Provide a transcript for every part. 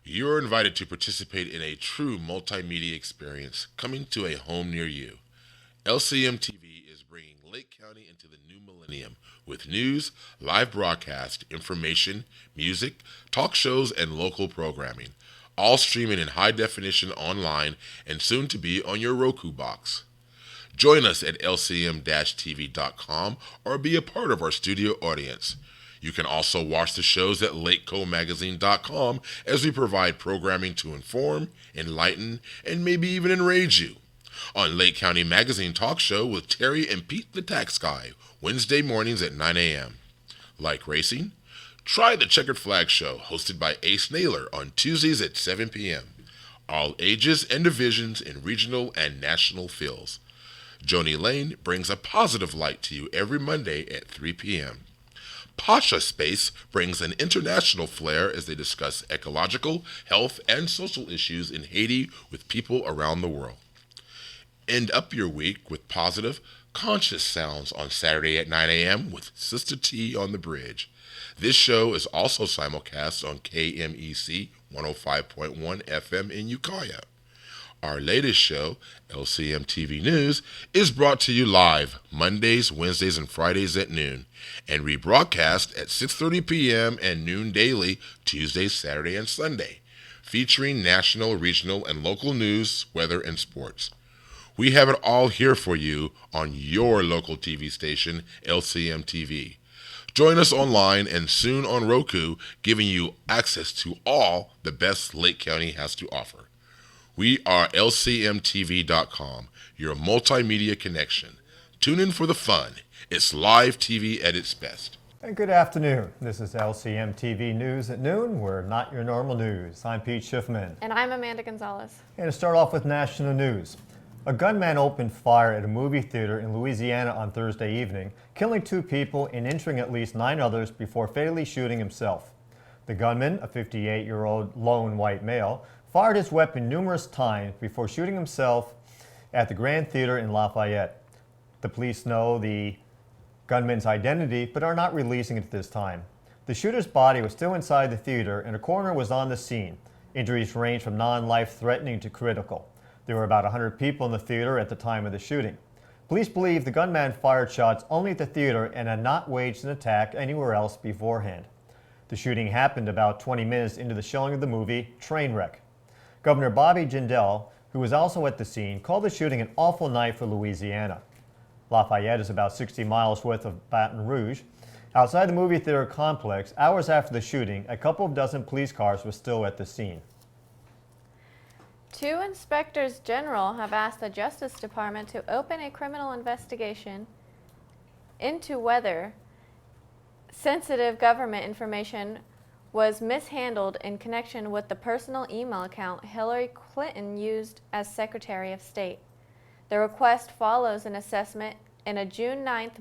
You're invited to participate in a true multimedia experience coming to a home near you. LCM TV is bringing Lake County into the new millennium with news, live broadcast, information, music, talk shows, and local programming, all streaming in high definition online and soon to be on your Roku box. Join us at lcm-tv.com or be a part of our studio audience. You can also watch the shows at lakecomagazine.com as we provide programming to inform, enlighten, and maybe even enrage you. On Lake County Magazine Talk Show with Terry and Pete the Tax Guy, Wednesday mornings at 9 a.m. Like racing? Try the Checkered Flag Show, hosted by Ace Naylor on Tuesdays at 7 p.m. All ages and divisions in regional and national fields. Joni Lane brings a positive light to you every Monday at 3 p.m. Pasha Space brings an international flair as they discuss ecological, health, and social issues in Haiti with people around the world. End up your week with positive, conscious sounds on Saturday at 9 a.m. with Sister T on the Bridge. This show is also simulcast on KMEC 105.1 FM in Ukiah. Our latest show, LCM TV News, is brought to you live Mondays, Wednesdays, and Fridays at noon, and rebroadcast at 6:30 p.m. and noon daily, Tuesday, Saturday, and Sunday, featuring national, regional, and local news, weather, and sports. We have it all here for you on your local TV station, LCM TV. Join us online and soon on Roku, giving you access to all the best Lake County has to offer. We are LCMTV.com, your multimedia connection. Tune in for the fun. It's live TV at its best. And good afternoon. This is LCM TV News at noon. We're not your normal news. I'm Pete Schiffman. And I'm Amanda Gonzalez. And to start off with national news. A gunman opened fire at a movie theater in Louisiana on Thursday evening, killing 2 people and injuring at least 9 others before fatally shooting himself. The gunman, a 58-year-old lone white male, fired his weapon numerous times before shooting himself at the Grand Theater in Lafayette. The police know the gunman's identity but are not releasing it at this time. The shooter's body was still inside the theater and a coroner was on the scene. Injuries range from non-life-threatening to critical. There were about 100 people in the theater at the time of the shooting. Police believe the gunman fired shots only at the theater and had not waged an attack anywhere else beforehand. The shooting happened about 20 minutes into the showing of the movie Trainwreck. Governor Bobby Jindal, who was also at the scene, called the shooting an awful night for Louisiana. Lafayette is about 60 miles west of Baton Rouge. Outside the movie theater complex, hours after the shooting, a couple of dozen police cars were still at the scene. 2 inspectors general have asked the Justice Department to open a criminal investigation into whether sensitive government information was mishandled in connection with the personal email account Hillary Clinton used as Secretary of State. The request follows an assessment in a June 29th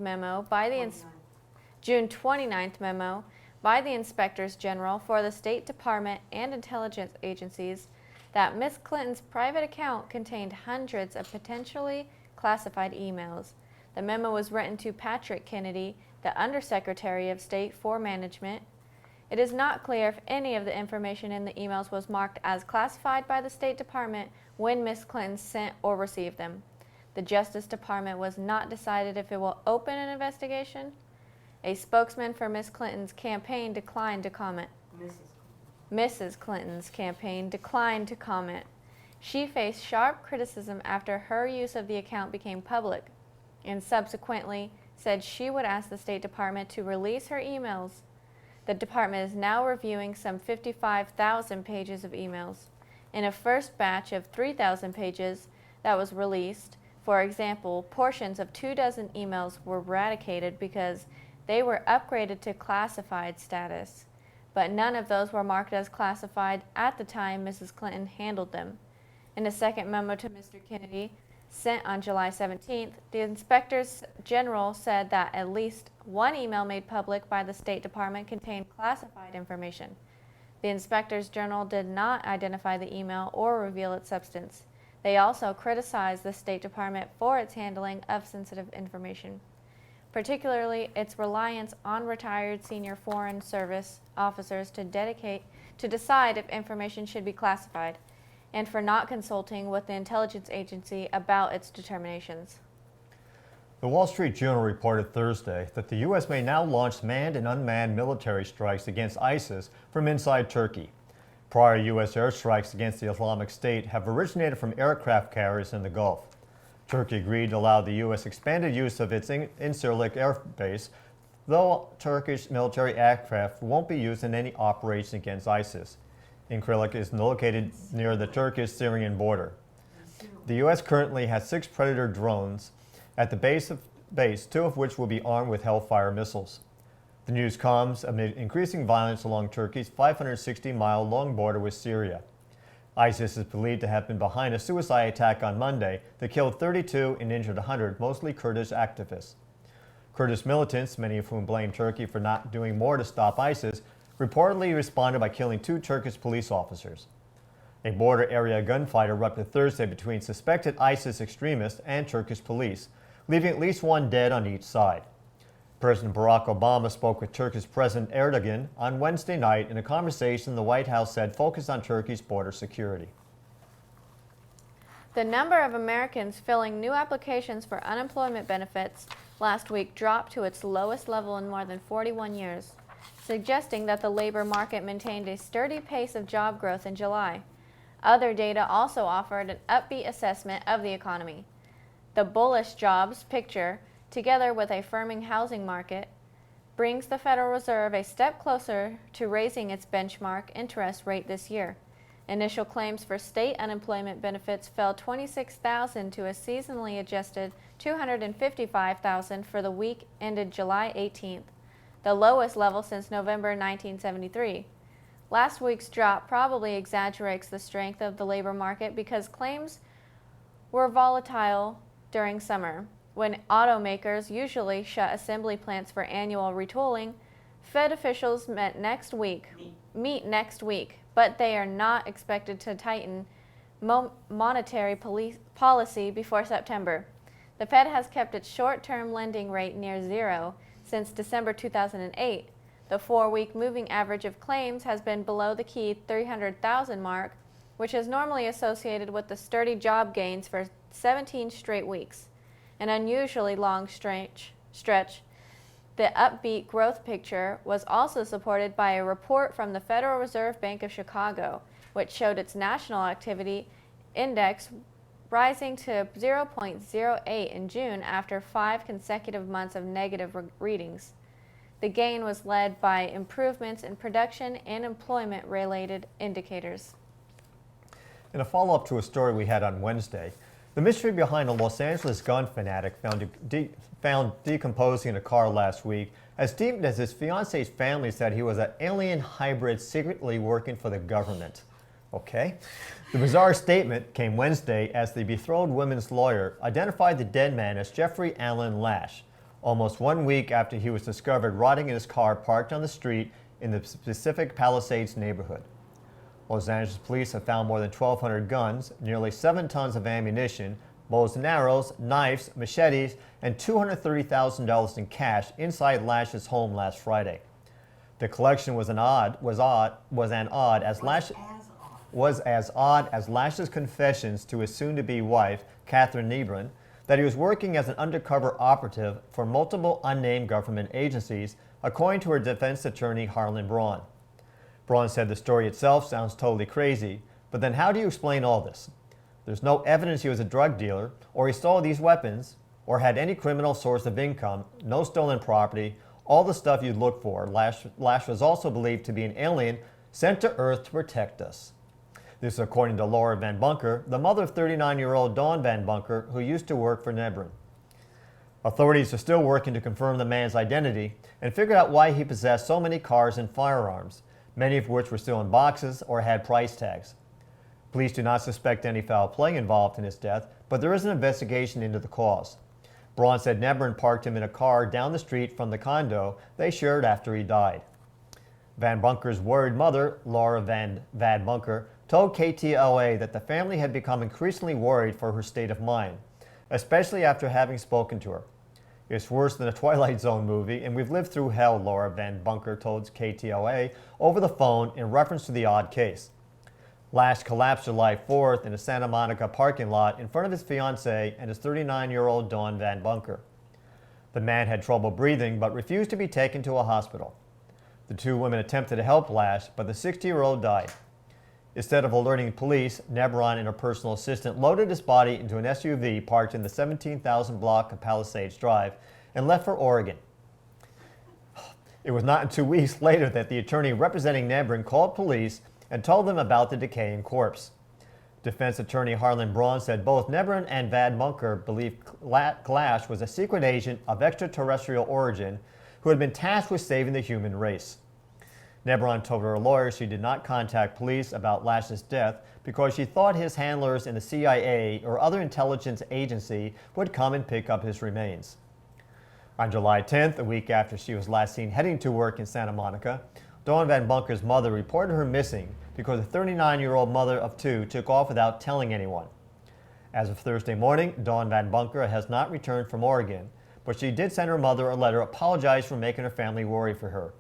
memo by the Inspectors General for the State Department and intelligence agencies that Ms. Clinton's private account contained hundreds of potentially classified emails. The memo was written to Patrick Kennedy, the Undersecretary of State for Management. It is not clear if any of the information in the emails was marked as classified by the State Department when Ms. Clinton sent or received them. The Justice Department was not decided if it will open an investigation. A spokesman for Ms. Clinton's campaign declined to comment. Mrs. Clinton's campaign declined to comment. She faced sharp criticism after her use of the account became public and subsequently said she would ask the State Department to release her emails. The department is now reviewing some 55,000 pages of emails. In a first batch of 3,000 pages that was released, for example, portions of 24 emails were eradicated because they were upgraded to classified status, but none of those were marked as classified at the time Mrs. Clinton handled them. In a second memo to Mr. Kennedy, sent on July 17th, the Inspectors General said that at least one email made public by the State Department contained classified information. The Inspectors General did not identify the email or reveal its substance. They also criticized the State Department for its handling of sensitive information, particularly its reliance on retired senior Foreign Service officers to to decide if information should be classified, and for not consulting with the intelligence agency about its determinations. The Wall Street Journal reported Thursday that the U.S. may now launch manned and unmanned military strikes against ISIS from inside Turkey. Prior U.S. airstrikes against the Islamic State have originated from aircraft carriers in the Gulf. Turkey agreed to allow the U.S. expanded use of its Incirlik air base, though Turkish military aircraft won't be used in any operation against ISIS. Incirlik is located near the Turkish-Syrian border. The U.S. currently has 6 Predator drones at the base, 2 of which will be armed with Hellfire missiles. The news comes amid increasing violence along Turkey's 560-mile long border with Syria. ISIS is believed to have been behind a suicide attack on Monday that killed 32 and injured 100, mostly Kurdish activists. Kurdish militants, many of whom blame Turkey for not doing more to stop ISIS, reportedly responded by killing 2 Turkish police officers. A border area gunfight erupted Thursday between suspected ISIS extremists and Turkish police, leaving at least 1 dead on each side. President Barack Obama spoke with Turkish President Erdogan on Wednesday night in a conversation the White House said focused on Turkey's border security. The number of Americans filling new applications for unemployment benefits last week dropped to its lowest level in more than 41 years, suggesting that the labor market maintained a sturdy pace of job growth in July. Other data also offered an upbeat assessment of the economy. The bullish jobs picture, together with a firming housing market, brings the Federal Reserve a step closer to raising its benchmark interest rate this year. Initial claims for state unemployment benefits fell 26,000 to a seasonally adjusted 255,000 for the week ended July 18th, the lowest level since November 1973. Last week's drop probably exaggerates the strength of the labor market because claims were volatile during summer. When automakers usually shut assembly plants for annual retooling, Fed officials meet next week, but they are not expected to tighten monetary policy before September. The Fed has kept its short-term lending rate near zero since December 2008. The 4-week moving average of claims has been below the key 300,000 mark, which is normally associated with the sturdy job gains for 17 straight weeks. An unusually long stretch. The upbeat growth picture was also supported by a report from the Federal Reserve Bank of Chicago, which showed its national activity index rising to 0.08 in June after 5 consecutive months of negative readings. The gain was led by improvements in production and employment-related indicators. In a follow-up to a story we had on Wednesday, the mystery behind a Los Angeles gun fanatic found decomposing in a car last week as deep as his fiance's family said he was an alien hybrid secretly working for the government. Okay? The bizarre statement came Wednesday as the betrothed woman's lawyer identified the dead man as Jeffrey Allen Lash, almost 1 week after he was discovered rotting in his car parked on the street in the Pacific Palisades neighborhood. Los Angeles police have found more than 1,200 guns, nearly 7 tons of ammunition, bows and arrows, knives, machetes, and $230,000 in cash inside Lash's home last Friday. The collection was as odd as Lash's confessions to his soon-to-be wife, Catherine Nebron, that he was working as an undercover operative for multiple unnamed government agencies, according to her defense attorney, Harlan Braun. Braun said the story itself sounds totally crazy, but then how do you explain all this? There's no evidence he was a drug dealer, or he stole these weapons, or had any criminal source of income, no stolen property, all the stuff you'd look for. Lash was also believed to be an alien sent to Earth to protect us. This is according to Laura Van Bunker, the mother of 39-year-old Dawn Van Bunker, who used to work for Nebron. Authorities are still working to confirm the man's identity and figure out why he possessed so many cars and firearms, many of which were still in boxes or had price tags. Police do not suspect any foul play involved in his death, but there is an investigation into the cause. Braun said Nebron parked him in a car down the street from the condo they shared after he died. Van Bunker's worried mother, Laura Van Bunker, told KTLA that the family had become increasingly worried for her state of mind, especially after having spoken to her. It's worse than a Twilight Zone movie, and we've lived through hell, Laura Van Bunker told KTOA over the phone in reference to the odd case. Lash collapsed July 4th in a Santa Monica parking lot in front of his fiancée and his 39-year-old Dawn Van Bunker. The man had trouble breathing but refused to be taken to a hospital. The two women attempted to help Lash, but the 60-year-old died. Instead of alerting police, Nebron and her personal assistant loaded his body into an SUV parked in the 17,000 block of Palisades Drive and left for Oregon. It was not 2 weeks later that the attorney representing Nebron called police and told them about the decaying corpse. Defense attorney Harlan Braun said both Nebron and Van Bunker believed Lash was a secret agent of extraterrestrial origin who had been tasked with saving the human race. Nebron told her lawyer she did not contact police about Lash's death because she thought his handlers in the CIA or other intelligence agency would come and pick up his remains. On July 10th, a week after she was last seen heading to work in Santa Monica, Dawn Van Bunker's mother reported her missing because the 39-year-old mother of two took off without telling anyone. As of Thursday morning, Dawn Van Bunker has not returned from Oregon, but she did send her mother a letter apologizing for making her family worry for her.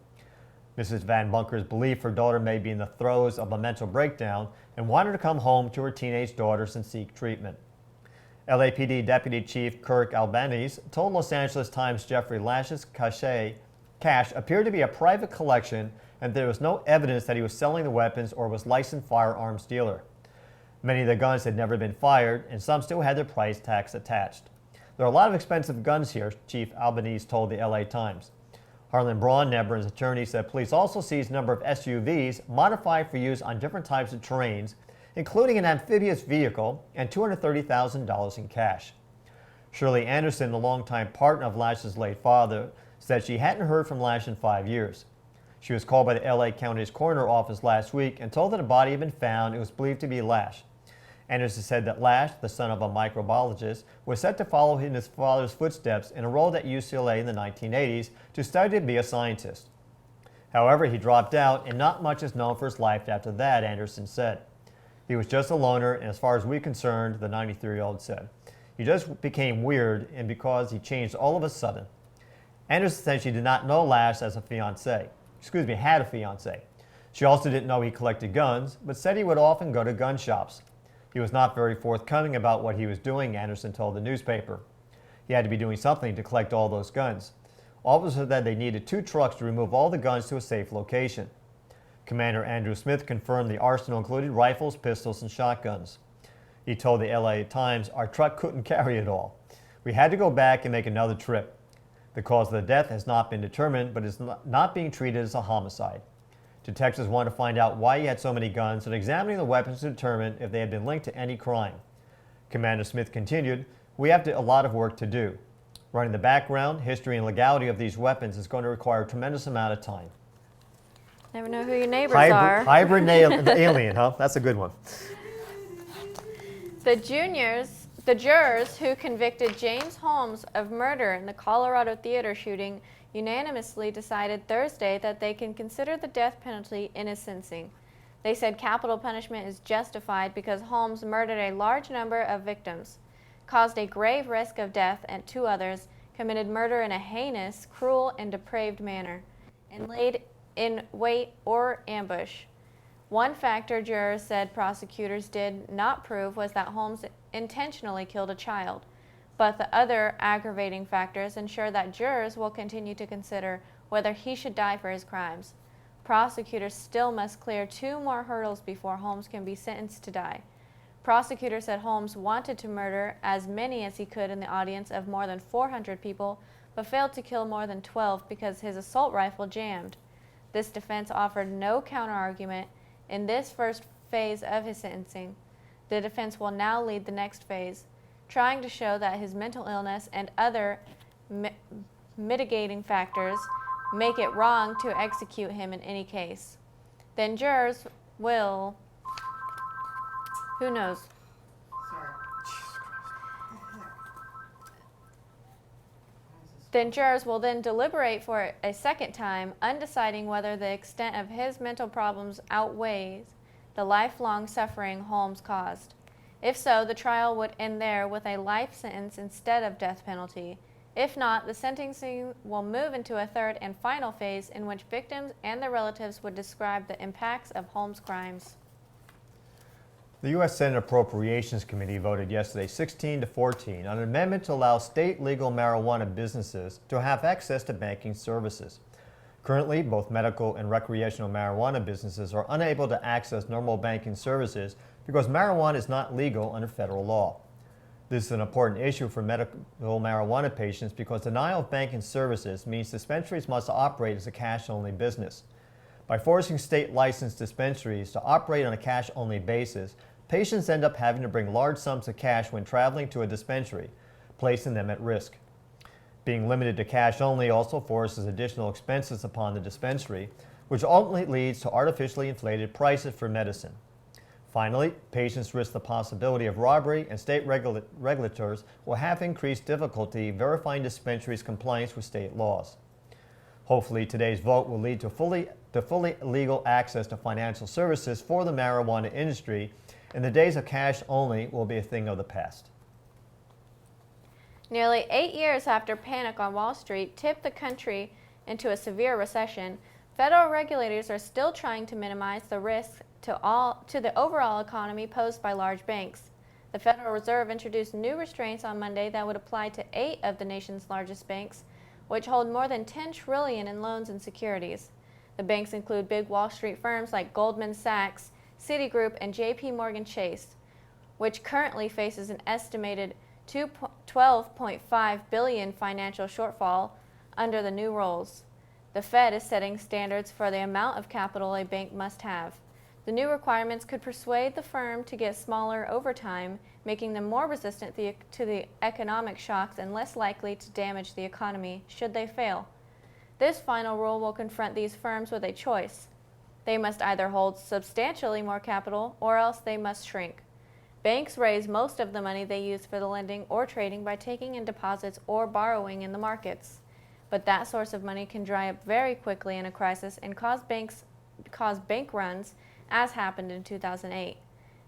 Mrs. Van Bunker's belief her daughter may be in the throes of a mental breakdown and wanted to come home to her teenage daughters and seek treatment. LAPD Deputy Chief Kirk Albanese told Los Angeles Times Jeffrey Lash's cache appeared to be a private collection and there was no evidence that he was selling the weapons or was licensed firearms dealer. Many of the guns had never been fired and some still had their price tags attached. There are a lot of expensive guns here, Chief Albanese told the LA Times. Harlan Braun, Nebron's attorney, said police also seized a number of SUVs modified for use on different types of terrains, including an amphibious vehicle and $230,000 in cash. Shirley Anderson, the longtime partner of Lash's late father, said she hadn't heard from Lash in 5 years. She was called by the LA County's coroner office last week and told that a body had been found. It was believed to be Lash. Anderson said that Lash, the son of a microbiologist, was set to follow in his father's footsteps and enrolled at UCLA in the 1980s to study to be a scientist. However, he dropped out and not much is known for his life after that, Anderson said. He was just a loner, and as far as we're concerned, the 93-year-old said. He just became weird, and because he changed all of a sudden. Anderson said she did not know Lash as had a fiancé. She also didn't know he collected guns, but said he would often go to gun shops. He was not very forthcoming about what he was doing, Anderson told the newspaper. He had to be doing something to collect all those guns. Officers said they needed 2 trucks to remove all the guns to a safe location. Commander Andrew Smith confirmed the arsenal included rifles, pistols, and shotguns. He told the LA Times, "Our truck couldn't carry it all. We had to go back and make another trip. The cause of the death has not been determined, but is not being treated as a homicide." Detectives want to find out why he had so many guns and examining the weapons to determine if they had been linked to any crime. Commander Smith continued, "We have a lot of work to do. Running the background, history, and legality of these weapons is going to require a tremendous amount of time." Never know who your neighbors are. Hybrid alien, huh? That's a good one. The jurors who convicted James Holmes of murder in the Colorado theater shooting unanimously decided Thursday that they can consider the death penalty in his sentencing. They said capital punishment is justified because Holmes murdered a large number of victims, caused a grave risk of death and 2 others, committed murder in a heinous, cruel, and depraved manner, and laid in wait or ambush. One factor jurors said prosecutors did not prove was that Holmes intentionally killed a child. But the other aggravating factors ensure that jurors will continue to consider whether he should die for his crimes. Prosecutors still must clear 2 more hurdles before Holmes can be sentenced to die. Prosecutors said Holmes wanted to murder as many as he could in the audience of more than 400 people, but failed to kill more than 12 because his assault rifle jammed. This defense offered no counterargument in this first phase of his sentencing. The defense will now lead the next phase, trying to show that his mental illness and other mitigating factors make it wrong to execute him in any case. Then jurors will, who knows? Then jurors will then deliberate for a second time, undeciding whether the extent of his mental problems outweighs the lifelong suffering Holmes caused. If so, the trial would end there with a life sentence instead of death penalty. If not, the sentencing will move into a third and final phase in which victims and their relatives would describe the impacts of Holmes' crimes. The U.S. Senate Appropriations Committee voted yesterday 16-14 on an amendment to allow state legal marijuana businesses to have access to banking services. Currently, both medical and recreational marijuana businesses are unable to access normal banking services because marijuana is not legal under federal law. This is an important issue for medical marijuana patients because denial of banking services means dispensaries must operate as a cash-only business. By forcing state-licensed dispensaries to operate on a cash-only basis, patients end up having to bring large sums of cash when traveling to a dispensary, placing them at risk. Being limited to cash only also forces additional expenses upon the dispensary, which ultimately leads to artificially inflated prices for medicine. Finally, patients risk the possibility of robbery, and state regulators will have increased difficulty verifying dispensaries' compliance with state laws. Hopefully, today's vote will lead to fully legal access to financial services for the marijuana industry, and the days of cash only will be a thing of the past. Nearly 8 years after panic on Wall Street tipped the country into a severe recession, federal regulators are still trying to minimize the risk to the overall economy posed by large banks. The Federal Reserve introduced new restraints on Monday that would apply to 8 of the nation's largest banks, which hold more than $10 trillion in loans and securities. The banks include big Wall Street firms like Goldman Sachs, Citigroup, and J.P. Morgan Chase, which currently faces an estimated $12.5 billion financial shortfall under the new rules. The Fed is setting standards for the amount of capital a bank must have. The new requirements could persuade the firm to get smaller over time, making them more resistant to the economic shocks and less likely to damage the economy should they fail. This final rule will confront these firms with a choice. They must either hold substantially more capital or else they must shrink. Banks raise most of the money they use for the lending or trading by taking in deposits or borrowing in the markets. But that source of money can dry up very quickly in a crisis and cause bank runs, as happened in 2008.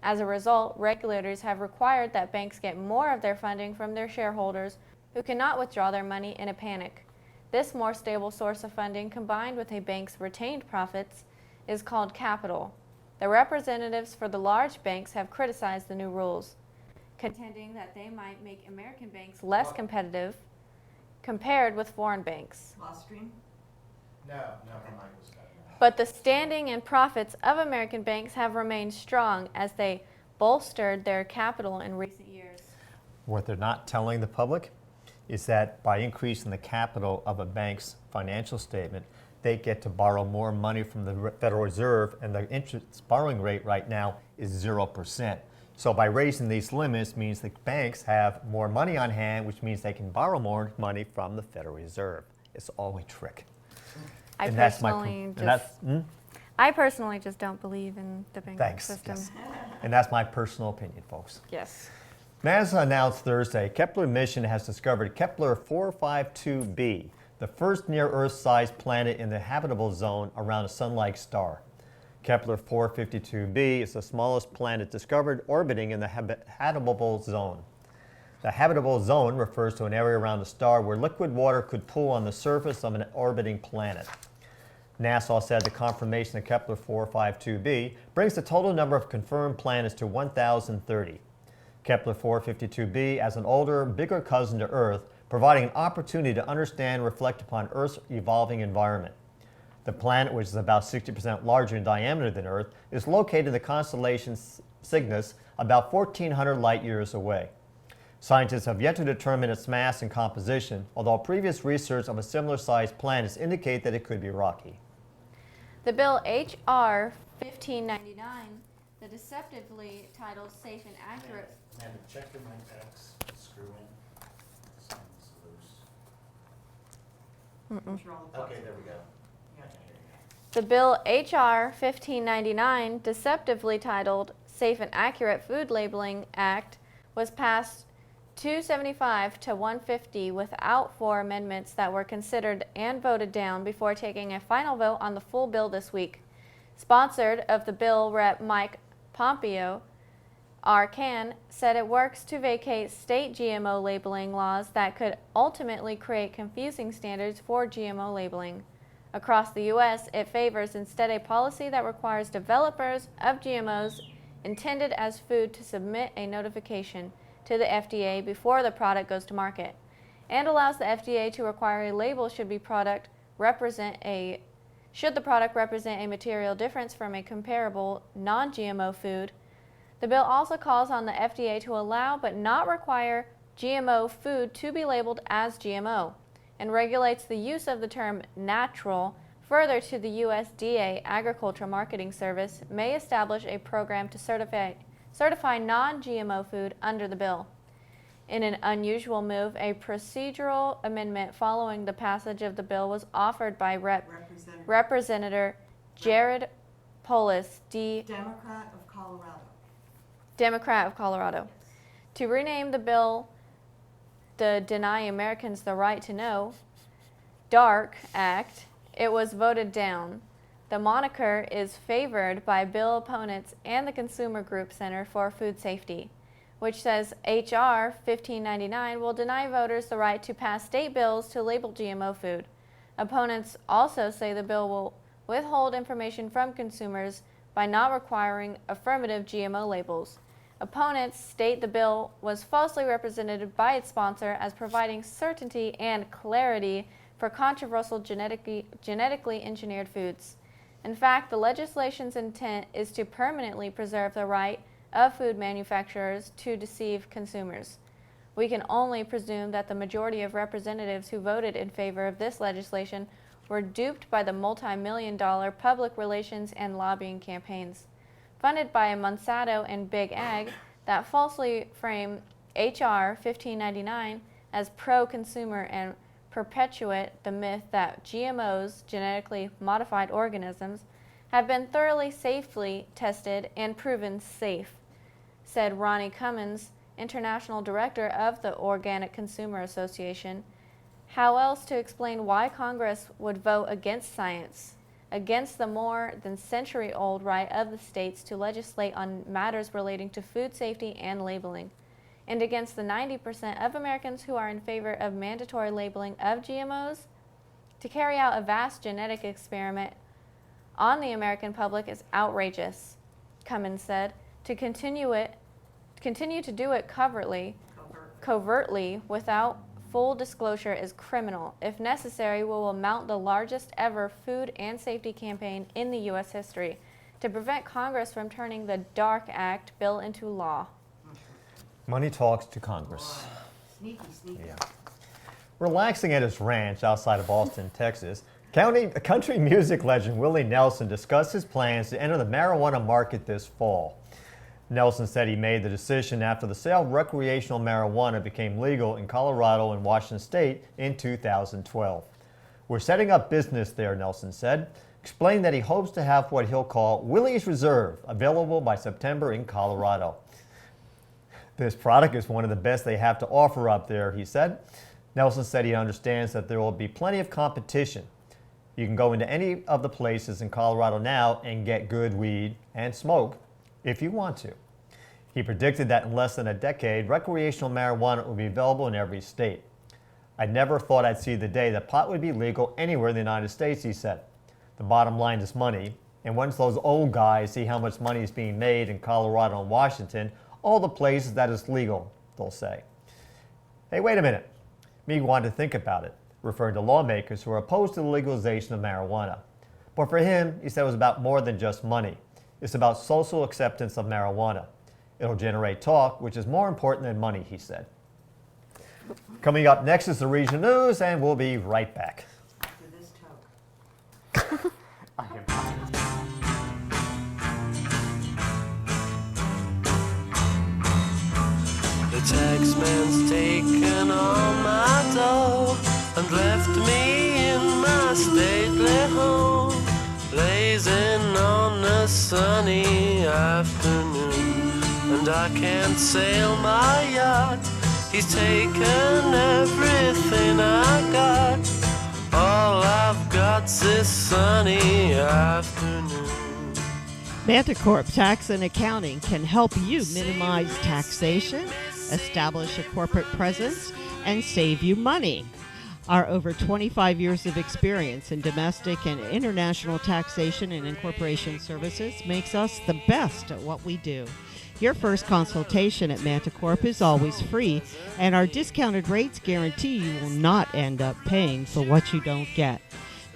As a result, regulators have required that banks get more of their funding from their shareholders who cannot withdraw their money in a panic. This more stable source of funding, combined with a bank's retained profits, is called capital. The representatives for the large banks have criticized the new rules, contending that they might make American banks less competitive compared with foreign banks. Lost stream? No, from Michael's side. But the standing and profits of American banks have remained strong as they bolstered their capital in recent years. What they're not telling the public is that by increasing the capital of a bank's financial statement, they get to borrow more money from the Federal Reserve, and the interest borrowing rate right now is 0%. So by raising these limits means the banks have more money on hand, which means they can borrow more money from the Federal Reserve. It's all a trick. I personally just don't believe in the banking system. Yes. And that's my personal opinion, folks. Yes. NASA announced Thursday Kepler mission has discovered Kepler 452b, the first near-Earth-sized planet in the habitable zone around a sun-like star. Kepler 452b is the smallest planet discovered orbiting in the habitable zone. The habitable zone refers to an area around a star where liquid water could pool on the surface of an orbiting planet. NASA said the confirmation of Kepler 452b brings the total number of confirmed planets to 1,030. Kepler 452b as an older, bigger cousin to Earth, providing an opportunity to understand and reflect upon Earth's evolving environment. The planet, which is about 60% larger in diameter than Earth, is located in the constellation Cygnus, about 1,400 light years away. Scientists have yet to determine its mass and composition, although previous research of a similar-sized planet indicate that it could be rocky. The bill H.R. 1599, the deceptively titled Safe and Accurate. And check your mic packs, screw in. Sounds loose. What's wrong with Okay, there we go. Yeah, I can hear you. The bill H.R. 1599, deceptively titled Safe and Accurate Food Labeling Act, was passed 275 to 150 without 4 amendments that were considered and voted down before taking a final vote on the full bill this week. Sponsored of the bill, Rep. Mike Pompeo Arcan said it works to vacate state GMO labeling laws that could ultimately create confusing standards for GMO labeling. Across the U.S., it favors instead a policy that requires developers of GMOs intended as food to submit a notification to the FDA before the product goes to market, and allows the FDA to require a label should the product represent a material difference from a comparable non-GMO food. The bill also calls on the FDA to allow but not require GMO food to be labeled as GMO, and regulates the use of the term natural. Further, to the USDA Agricultural Marketing Service may establish a program to certify non-GMO food under the bill. In an unusual move, a procedural amendment following the passage of the bill was offered by Representative Jared Polis, Democrat of Colorado, to rename the bill the Deny Americans the Right to Know, DARK Act. It was voted down. The moniker is favored by bill opponents and the Consumer Group Center for Food Safety, which says H.R. 1599 will deny voters the right to pass state bills to label GMO food. Opponents also say the bill will withhold information from consumers by not requiring affirmative GMO labels. Opponents state the bill was falsely represented by its sponsor as providing certainty and clarity for controversial genetically engineered foods. In fact, the legislation's intent is to permanently preserve the right of food manufacturers to deceive consumers. We can only presume that the majority of representatives who voted in favor of this legislation were duped by the multi-million-dollar public relations and lobbying campaigns funded by Monsanto and Big Ag that falsely frame H.R. 1599 as pro-consumer and perpetuate the myth that GMOs, genetically modified organisms, have been thoroughly safely tested and proven safe, said Ronnie Cummins, International Director of the Organic Consumer Association. How else to explain why Congress would vote against science, against the more than century-old right of the states to legislate on matters relating to food safety and labeling, and against the 90% of Americans who are in favor of mandatory labeling of GMOs? To carry out a vast genetic experiment on the American public is outrageous, Cummins said. To continue to do it covertly without full disclosure is criminal. If necessary, we will mount the largest ever food and safety campaign in the U.S. history to prevent Congress from turning the DARK Act bill into law. Money talks to Congress. Sneaky. Yeah. Relaxing at his ranch outside of Austin, Texas, country music legend Willie Nelson discussed his plans to enter the marijuana market this fall. Nelson said he made the decision after the sale of recreational marijuana became legal in Colorado and Washington State in 2012. We're setting up business there, Nelson said, explaining that he hopes to have what he'll call Willie's Reserve available by September in Colorado. This product is one of the best they have to offer up there, he said. Nelson said he understands that there will be plenty of competition. You can go into any of the places in Colorado now and get good weed and smoke if you want to. He predicted that in less than a decade, recreational marijuana will be available in every state. I never thought I'd see the day that pot would be legal anywhere in the United States, he said. The bottom line is money, and once those old guys see how much money is being made in Colorado and Washington, all the places that is legal, they'll say. Hey, wait a minute. Me wanted to think about it, referring to lawmakers who are opposed to the legalization of marijuana. But for him, he said it was about more than just money. It's about social acceptance of marijuana. It'll generate talk, which is more important than money, he said. Coming up next is the regional news, and we'll be right back. To this toke. The taxman's taken all my dough and left me in my stately home, blazing on a sunny afternoon. And I can't sail my yacht, he's taken everything I got. All I've got's this sunny afternoon. Manticorp Tax and Accounting can help you minimize taxation, establish a corporate presence, and save you money. Our over 25 years of experience in domestic and international taxation and incorporation services makes us the best at what we do. Your first consultation at Manticorp is always free, and our discounted rates guarantee you will not end up paying for what you don't get.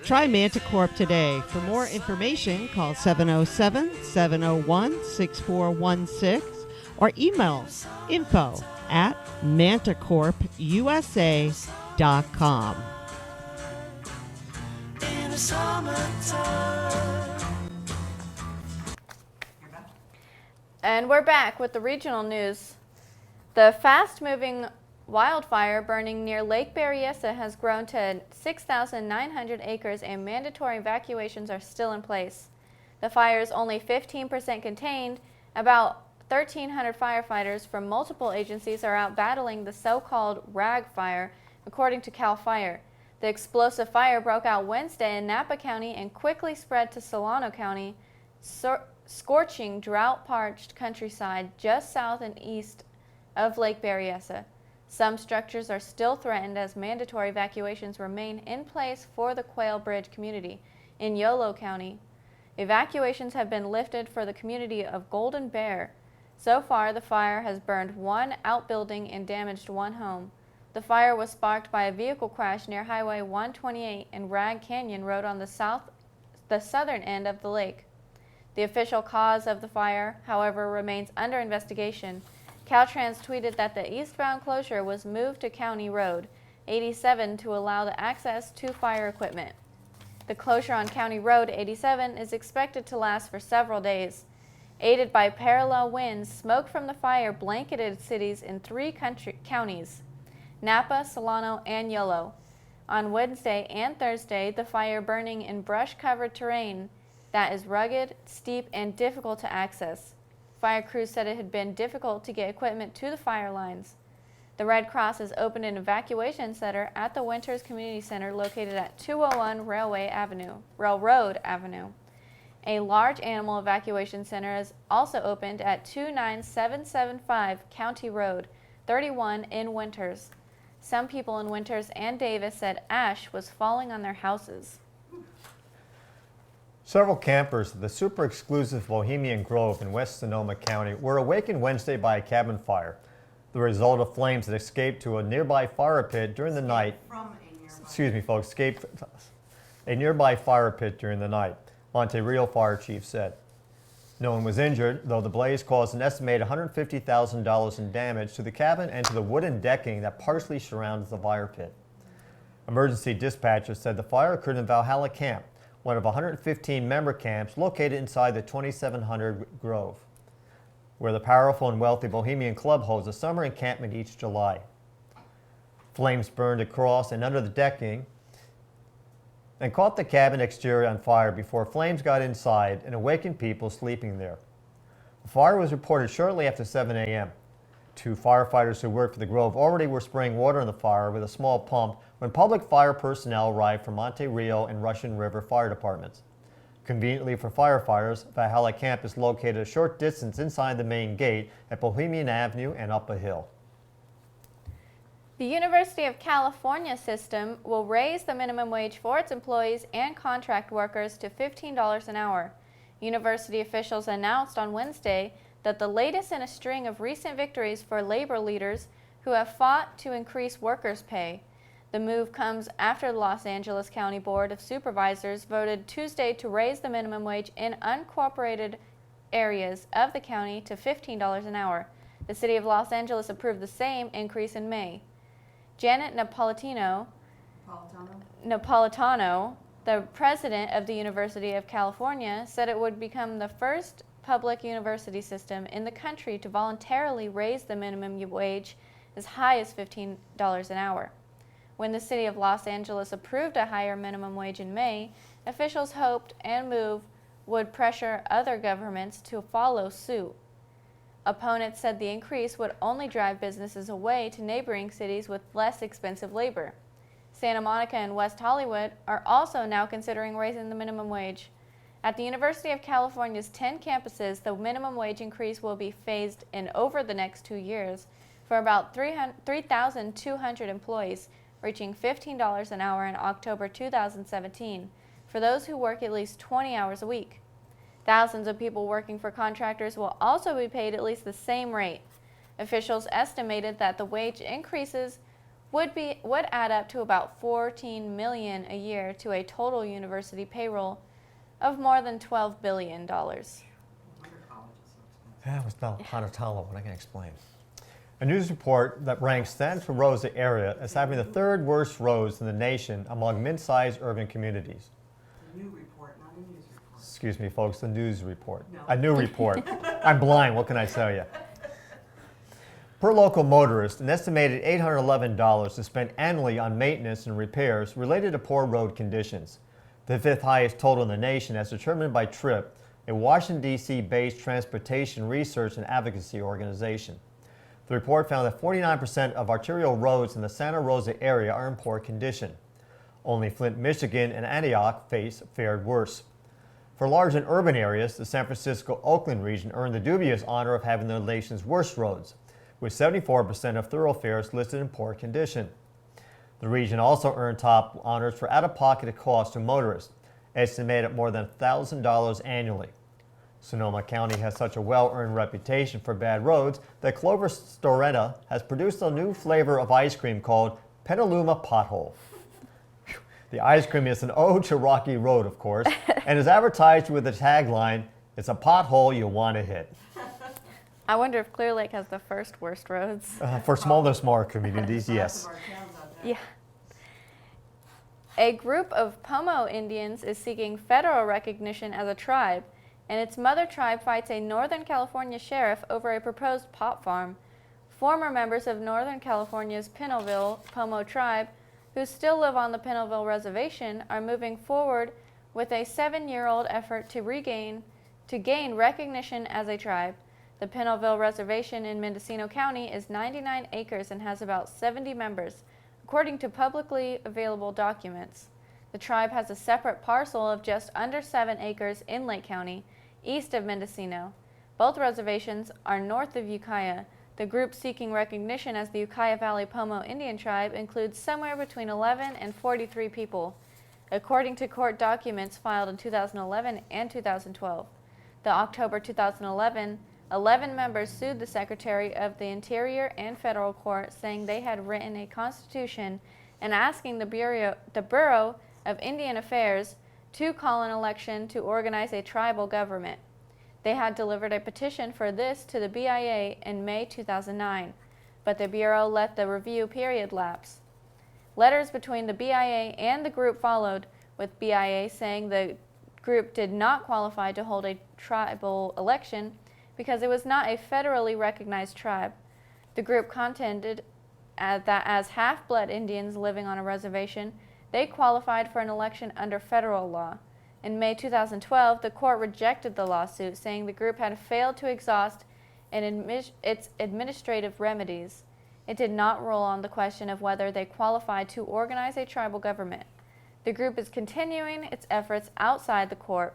Try Manticorp today. For more information, call 707-701-6416 or email info@manticorpusa.com. In the summertime. And we're back with the regional news. The fast-moving wildfire burning near Lake Berryessa has grown to 6,900 acres and mandatory evacuations are still in place. The fire is only 15% contained. About 1,300 firefighters from multiple agencies are out battling the so-called RAG fire, according to CAL FIRE. The explosive fire broke out Wednesday in Napa County and quickly spread to Solano County, scorching drought-parched countryside just south and east of Lake Berryessa. Some structures are still threatened as mandatory evacuations remain in place for the Quail Bridge community in Yolo County. Evacuations have been lifted for the community of Golden Bear. So far, the fire has burned one outbuilding and damaged one home. The fire was sparked by a vehicle crash near Highway 128 and Rag Canyon Road on the southern end of the lake. The official cause of the fire, however, remains under investigation. Caltrans tweeted that the eastbound closure was moved to County Road 87 to allow the access to fire equipment. The closure on County Road 87 is expected to last for several days. Aided by parallel winds, smoke from the fire blanketed cities in three counties, Napa, Solano, and Yolo. On Wednesday and Thursday, the fire burning in brush-covered terrain that is rugged, steep, and difficult to access. Fire crews said it had been difficult to get equipment to the fire lines. The Red Cross has opened an evacuation center at the Winters Community Center located at 201 Railroad Avenue. A large animal evacuation center is also opened at 29775 County Road 31 in Winters. Some people in Winters and Davis said ash was falling on their houses. Several campers at the super exclusive Bohemian Grove in West Sonoma County were awakened Wednesday by a cabin fire, the result of flames that escaped to a nearby fire pit during the night. Escaped a nearby fire pit during the night, Monte Rio Fire Chief said. No one was injured, though the blaze caused an estimated $150,000 in damage to the cabin and to the wooden decking that partially surrounds the fire pit. Emergency dispatchers said the fire occurred in Valhalla Camp, one of 115 member camps located inside the 2700 Grove, where the powerful and wealthy Bohemian Club holds a summer encampment each July. Flames burned across and under the decking and caught the cabin exterior on fire before flames got inside and awakened people sleeping there. The fire was reported shortly after 7 a.m. Two firefighters who worked for the Grove already were spraying water on the fire with a small pump when public fire personnel arrived from Monte Rio and Russian River fire departments. Conveniently for firefighters, Valhalla Camp is located a short distance inside the main gate at Bohemian Avenue and up a hill. The University of California system will raise the minimum wage for its employees and contract workers to $15 an hour. University officials announced on Wednesday that the latest in a string of recent victories for labor leaders who have fought to increase workers' pay. The move comes after the Los Angeles County Board of Supervisors voted Tuesday to raise the minimum wage in unincorporated areas of the county to $15 an hour. The city of Los Angeles approved the same increase in May. Janet Napolitano, the president of the University of California, said it would become the first public university system in the country to voluntarily raise the minimum wage as high as $15 an hour. When the city of Los Angeles approved a higher minimum wage in May, officials hoped and move would pressure other governments to follow suit. Opponents said the increase would only drive businesses away to neighboring cities with less expensive labor. Santa Monica and West Hollywood are also now considering raising the minimum wage. At the University of California's 10 campuses, the minimum wage increase will be phased in over the next 2 years for about 3,200 employees, reaching $15 an hour in October 2017 for those who work at least 20 hours a week. Thousands of people working for contractors will also be paid at least the same rate. Officials estimated that the wage increases would add up to about $14 million a year to a total university payroll of more than $12 billion. That was not Ponatalo, but I can explain. A news report that ranks Santa Rosa area as having the third worst roads in the nation among mid-sized urban communities. A new report, not a news report. Excuse me, folks, the news report. No. A new report. I'm blind, what can I tell you? Per local motorist, an estimated $811 is spent annually on maintenance and repairs related to poor road conditions, the fifth highest total in the nation as determined by TRIP, a Washington, D.C.-based transportation research and advocacy organization. The report found that 49% of arterial roads in the Santa Rosa area are in poor condition. Only Flint, Michigan and Antioch fared worse. For large and urban areas, the San Francisco-Oakland region earned the dubious honor of having the nation's worst roads, with 74% of thoroughfares listed in poor condition. The region also earned top honors for out-of-pocket costs to motorists, estimated at more than $1,000 annually. Sonoma County has such a well-earned reputation for bad roads that Clover Storetta has produced a new flavor of ice cream called Petaluma Pothole. The ice cream is an ode to Rocky Road, of course, and is advertised with the tagline, "It's a pothole you want to hit." I wonder if Clear Lake has the first worst roads. For smaller communities, Lots yes. of our towns out there. Yeah. A group of Pomo Indians is seeking federal recognition as a tribe, and its mother tribe fights a Northern California sheriff over a proposed pot farm. Former members of Northern California's Pinelville Pomo tribe, who still live on the Pinelville Reservation, are moving forward with a 7-year-old effort to gain recognition as a tribe. The Pinelville Reservation in Mendocino County is 99 acres and has about 70 members, according to publicly available documents. The tribe has a separate parcel of just under 7 acres in Lake County, east of Mendocino. Both reservations are north of Ukiah. The group seeking recognition as the Ukiah Valley Pomo Indian Tribe includes somewhere between 11 and 43 people, according to court documents filed in 2011 and 2012. The October 2011 11 members sued the Secretary of the Interior and federal court, saying they had written a constitution and asking the Bureau of Indian Affairs to call an election to organize a tribal government. They had delivered a petition for this to the BIA in May 2009, but the Bureau let the review period lapse. Letters between the BIA and the group followed, with BIA saying the group did not qualify to hold a tribal election because it was not a federally recognized tribe. The group contended that as half-blood Indians living on a reservation, they qualified for an election under federal law. In May 2012, the court rejected the lawsuit, saying the group had failed to exhaust its administrative remedies. It did not rule on the question of whether they qualified to organize a tribal government. The group is continuing its efforts outside the court.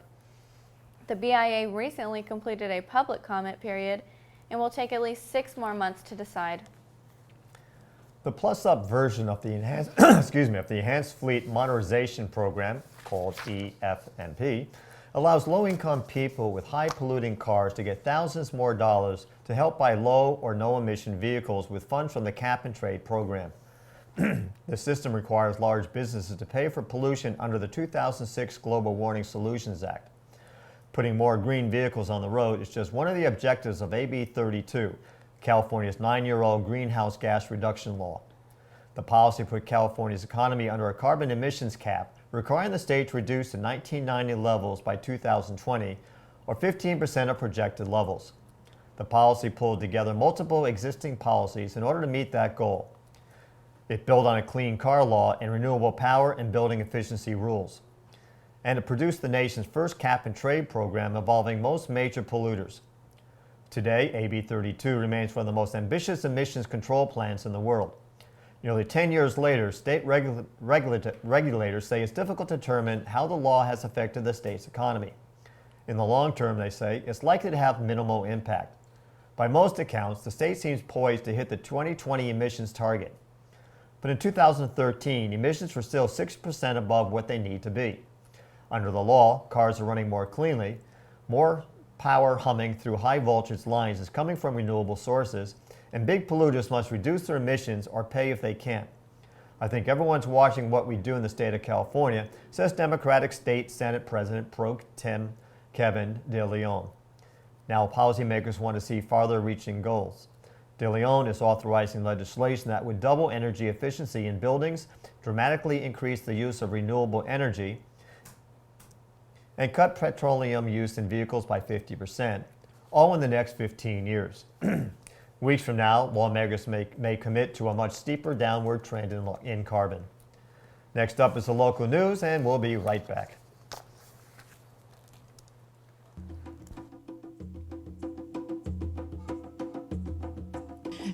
The BIA recently completed a public comment period and will take at least 6 more months to decide. The plus-up version of the enhanced, Enhanced Fleet Modernization Program, called EFMP, allows low-income people with high-polluting cars to get thousands more dollars to help buy low or no-emission vehicles with funds from the Cap-and-Trade program. The system requires large businesses to pay for pollution under the 2006 Global Warming Solutions Act. Putting more green vehicles on the road is just one of the objectives of AB 32, California's 9-year-old greenhouse gas reduction law. The policy put California's economy under a carbon emissions cap, requiring the state to reduce to 1990 levels by 2020, or 15% of projected levels. The policy pulled together multiple existing policies in order to meet that goal. It built on a clean car law and renewable power and building efficiency rules. And it produced the nation's first cap-and-trade program involving most major polluters. Today, AB 32 remains one of the most ambitious emissions control plans in the world. Nearly 10 years later, state regulators say it's difficult to determine how the law has affected the state's economy. In the long term, they say, it's likely to have minimal impact. By most accounts, the state seems poised to hit the 2020 emissions target. But in 2013, emissions were still 6% above what they need to be. Under the law, cars are running more cleanly, more power humming through high voltage lines is coming from renewable sources, and big polluters must reduce their emissions or pay if they can't. I think everyone's watching what we do in the state of California, says Democratic State Senate President Pro Tem Kevin De Leon. Now policymakers want to see farther reaching goals. De Leon is authorizing legislation that would double energy efficiency in buildings, dramatically increase the use of renewable energy, and cut petroleum use in vehicles by 50%, all in the next 15 years. Weeks from now, lawmakers may commit to a much steeper downward trend in carbon. Next up is the local news, and we'll be right back.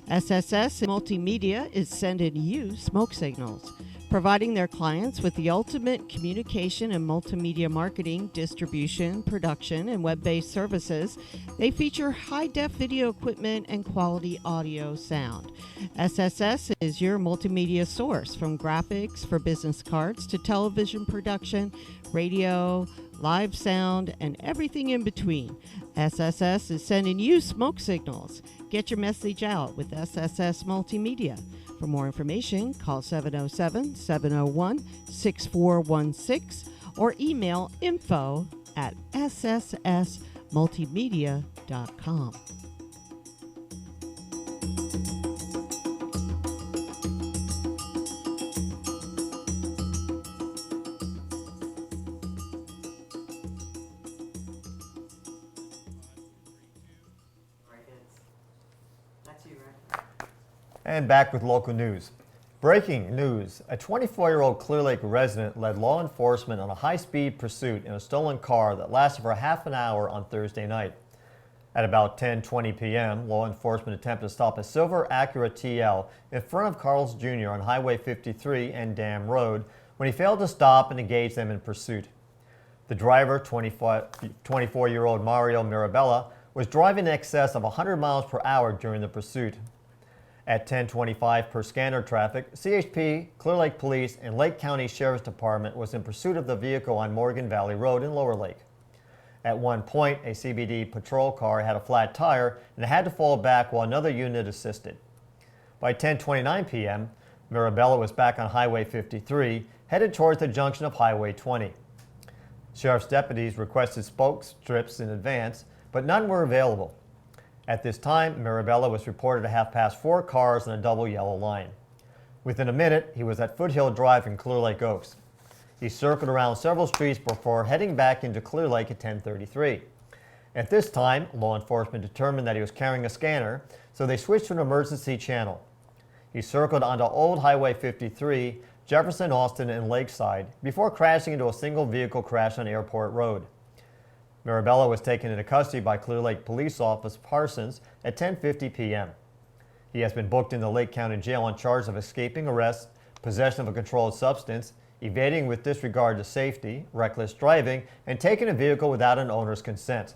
SSS Multimedia is sending you smoke signals, providing their clients with the ultimate communication and multimedia marketing, distribution, production, and web-based services. They feature high-def video equipment and quality audio sound. SSS is your multimedia source, from graphics for business cards to television production, radio, live sound, and everything in between. SSS is sending you smoke signals. Get your message out with SSS Multimedia. For more information, call 707-701-6416 or email info@sssmultimedia.com. That's you, right? And back with local news. Breaking news. A 24-year-old Clear Lake resident led law enforcement on a high-speed pursuit in a stolen car that lasted for half an hour on Thursday night. At about 10:20 p.m., law enforcement attempted to stop a silver Acura TL in front of Carl's Jr. on Highway 53 and Dam Road when he failed to stop and engage them in pursuit. The driver, 24-year-old Mario Mirabella, was driving in excess of 100 miles per hour during the pursuit. At 10:25 per scanner traffic, CHP, Clear Lake Police, and Lake County Sheriff's Department was in pursuit of the vehicle on Morgan Valley Road in Lower Lake. At one point, a CBD patrol car had a flat tire and had to fall back while another unit assisted. By 10:29 p.m., Mirabella was back on Highway 53, headed towards the junction of Highway 20. Sheriff's deputies requested spoke strips in advance, but none were available. At this time, Mirabella was reported to have passed 4 cars in a double yellow line. Within a minute, he was at Foothill Drive in Clear Lake Oaks. He circled around several streets before heading back into Clear Lake at 10:33. At this time, law enforcement determined that he was carrying a scanner, so they switched to an emergency channel. He circled onto Old Highway 53, Jefferson, Austin, and Lakeside before crashing into a single vehicle crash on Airport Road. Mirabella was taken into custody by Clear Lake Police Officer Parsons at 10:50 p.m. He has been booked in the Lake County Jail on charge of escaping arrest, possession of a controlled substance, evading with disregard to safety, reckless driving, and taking a vehicle without an owner's consent.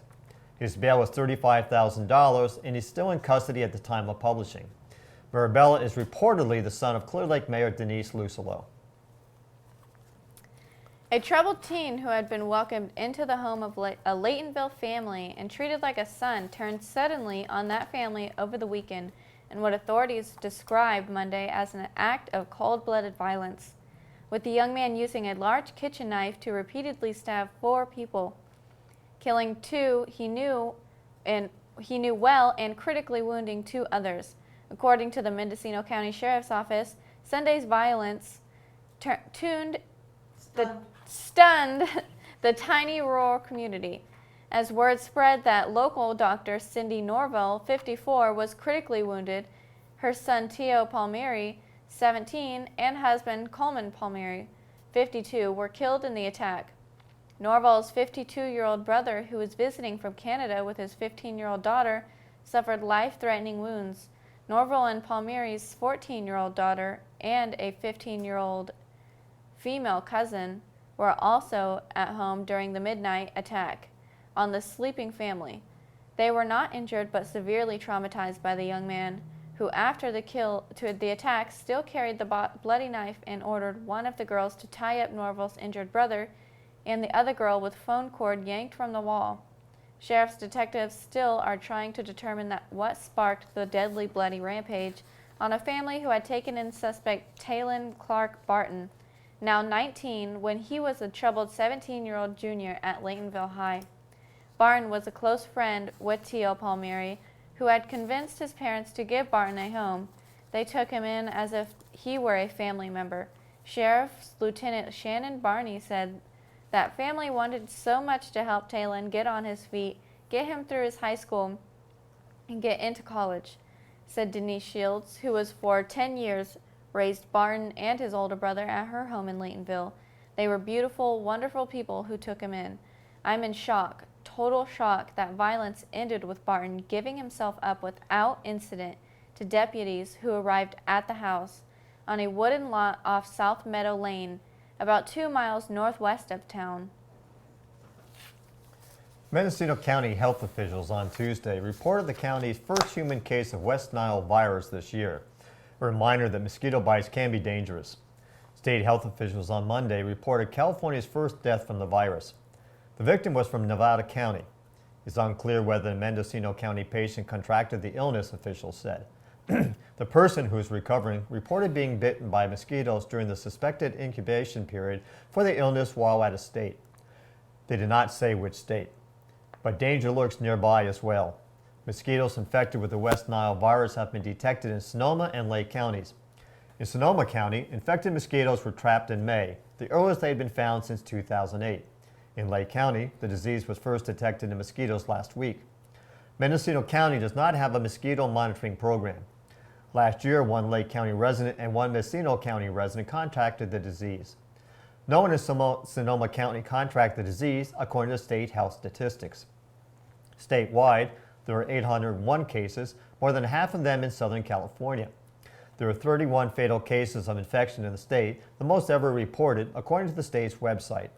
His bail was $35,000, and he's still in custody at the time of publishing. Mirabella is reportedly the son of Clear Lake Mayor Denise Lucelo. A troubled teen who had been welcomed into the home of a Laytonville family and treated like a son turned suddenly on that family over the weekend in what authorities described Monday as an act of cold-blooded violence, with the young man using a large kitchen knife to repeatedly stab 4 people, killing 2 he knew well and critically wounding 2 others. According to the Mendocino County Sheriff's Office, Sunday's violence stunned the tiny rural community, as word spread that local doctor Cindy Norville, 54, was critically wounded. Her son Tio Palmieri, 17, and husband Coleman Palmieri, 52, were killed in the attack. Norville's 52-year-old brother, who was visiting from Canada with his 15-year-old daughter, suffered life-threatening wounds. Norville and Palmieri's 14-year-old daughter and a 15-year-old female cousin were also at home during the midnight attack. on the sleeping family. They were not injured but severely traumatized by the young man, who after the attack still carried the bloody knife and ordered one of the girls to tie up Norval's injured brother and the other girl with phone cord yanked from the wall. Sheriff's detectives still are trying to determine what sparked the deadly bloody rampage on a family who had taken in suspect Talon Clark Barton, now 19, when he was a troubled 17-year-old junior at Laytonville High. Barton was a close friend with T.O. Palmieri, who had convinced his parents to give Barton a home. They took him in as if he were a family member. Sheriff's Lieutenant Shannon Barney said that family wanted so much to help Talon get on his feet, get him through his high school, and get into college, said Denise Shields, who was for 10 years raised Barton and his older brother at her home in Laytonville. They were beautiful, wonderful people who took him in. I'm in shock, total shock, that violence ended with Barton giving himself up without incident to deputies who arrived at the house on a wooden lot off South Meadow Lane, about 2 miles northwest of town. Mendocino County health officials on Tuesday reported the county's first human case of West Nile virus this year, a reminder that mosquito bites can be dangerous. State health officials on Monday reported California's first death from the virus. The victim was from Nevada County. It's unclear whether the Mendocino County patient contracted the illness, officials said. The person, who is recovering, reported being bitten by mosquitoes during the suspected incubation period for the illness while at a state. They did not say which state. But danger lurks nearby as well. Mosquitoes infected with the West Nile virus have been detected in Sonoma and Lake counties. In Sonoma County, infected mosquitoes were trapped in May, the earliest they had been found since 2008. In Lake County, the disease was first detected in mosquitoes last week. Mendocino County does not have a mosquito monitoring program. Last year, one Lake County resident and one Mendocino County resident contracted the disease. No one in Sonoma County contracted the disease, according to state health statistics. Statewide, there are 801 cases, more than half of them in Southern California. There are 31 fatal cases of infection in the state, the most ever reported, according to the state's website.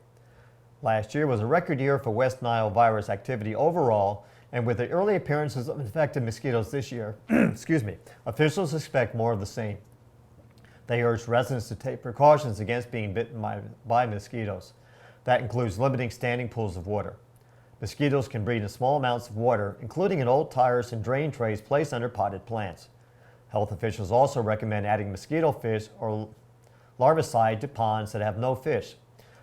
Last year was a record year for West Nile virus activity overall, and with the early appearances of infected mosquitoes this year, officials expect more of the same. They urge residents to take precautions against being bitten by mosquitoes. That includes limiting standing pools of water. Mosquitoes can breed in small amounts of water, including in old tires and drain trays placed under potted plants. Health officials also recommend adding mosquito fish or larvicide to ponds that have no fish,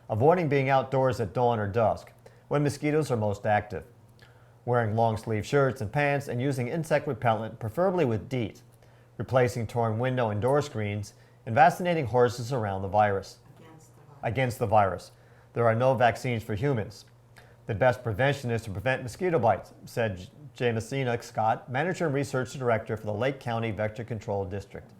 avoiding being outdoors at dawn or dusk, when mosquitoes are most active, wearing long-sleeve shirts and pants, and using insect repellent, preferably with DEET, replacing torn window and door screens, and vaccinating horses around the virus. Against the virus. There are no vaccines for humans. The best prevention is to prevent mosquito bites, said Jamesina Scott, Manager and Research Director for the Lake County Vector Control District.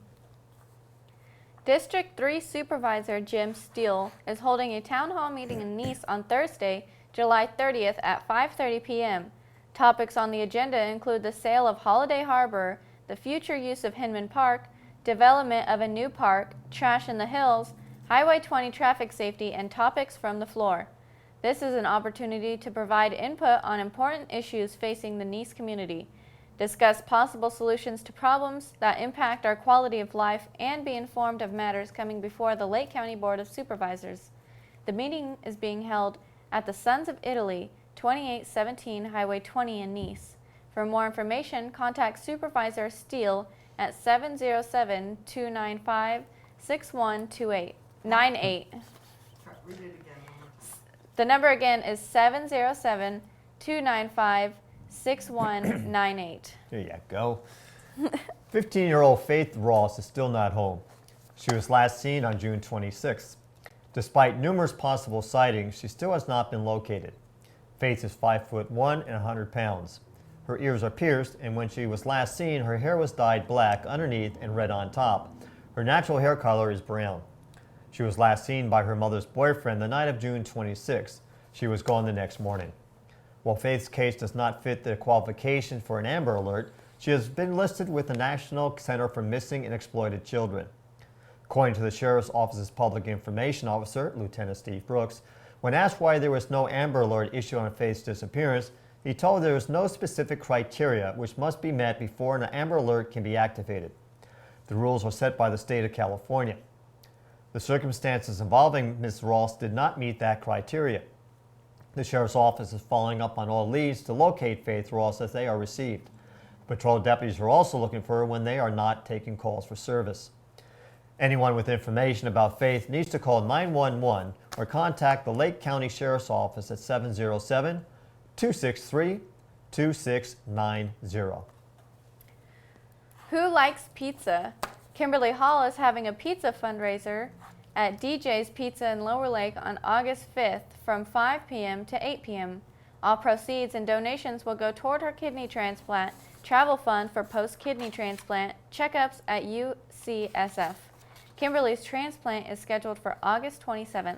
District 3 Supervisor Jim Steele is holding a town hall meeting in Nice on Thursday, July 30th at 5:30 p.m. Topics on the agenda include the sale of Holiday Harbor, the future use of Hinman Park, development of a new park, trash in the hills, Highway 20 traffic safety, and topics from the floor. This is an opportunity to provide input on important issues facing the Nice community, discuss possible solutions to problems that impact our quality of life, and be informed of matters coming before the Lake County Board of Supervisors. The meeting is being held at the Sons of Italy, 2817 Highway 20 in Nice. For more information, contact Supervisor Steele at 707-295-6128. 98. Read it again. The number again is 707-295-6198. There you go. 15-year-old Faith Ross is still not home. She was last seen on June 26th. Despite numerous possible sightings, she still has not been located. Faith is 5'1" and 100 pounds. Her ears are pierced, and when she was last seen, her hair was dyed black underneath and red on top. Her natural hair color is brown. She was last seen by her mother's boyfriend the night of June 26th. She was gone the next morning. While Faith's case does not fit the qualification for an Amber Alert, she has been listed with the National Center for Missing and Exploited Children. According to the Sheriff's Office's Public Information Officer, Lieutenant Steve Brooks, When asked why there was no Amber Alert issued on Faith's disappearance, he told there is no specific criteria which must be met before an Amber Alert can be activated. The rules are set by the state of California. The circumstances involving Ms. Ross did not meet that criteria. The Sheriff's Office is following up on all leads to locate Faith Ross as they are received. Patrol deputies are also looking for her when they are not taking calls for service. Anyone with information about Faith needs to call 911 or contact the Lake County Sheriff's Office at 707-263-2690. Who likes pizza? Kimberly Hall is having a pizza fundraiser at DJ's Pizza in Lower Lake on August 5th from 5 p.m. to 8 p.m. All proceeds and donations will go toward her kidney transplant, travel fund for post-kidney transplant, checkups at UCSF. Kimberly's transplant is scheduled for August 27th.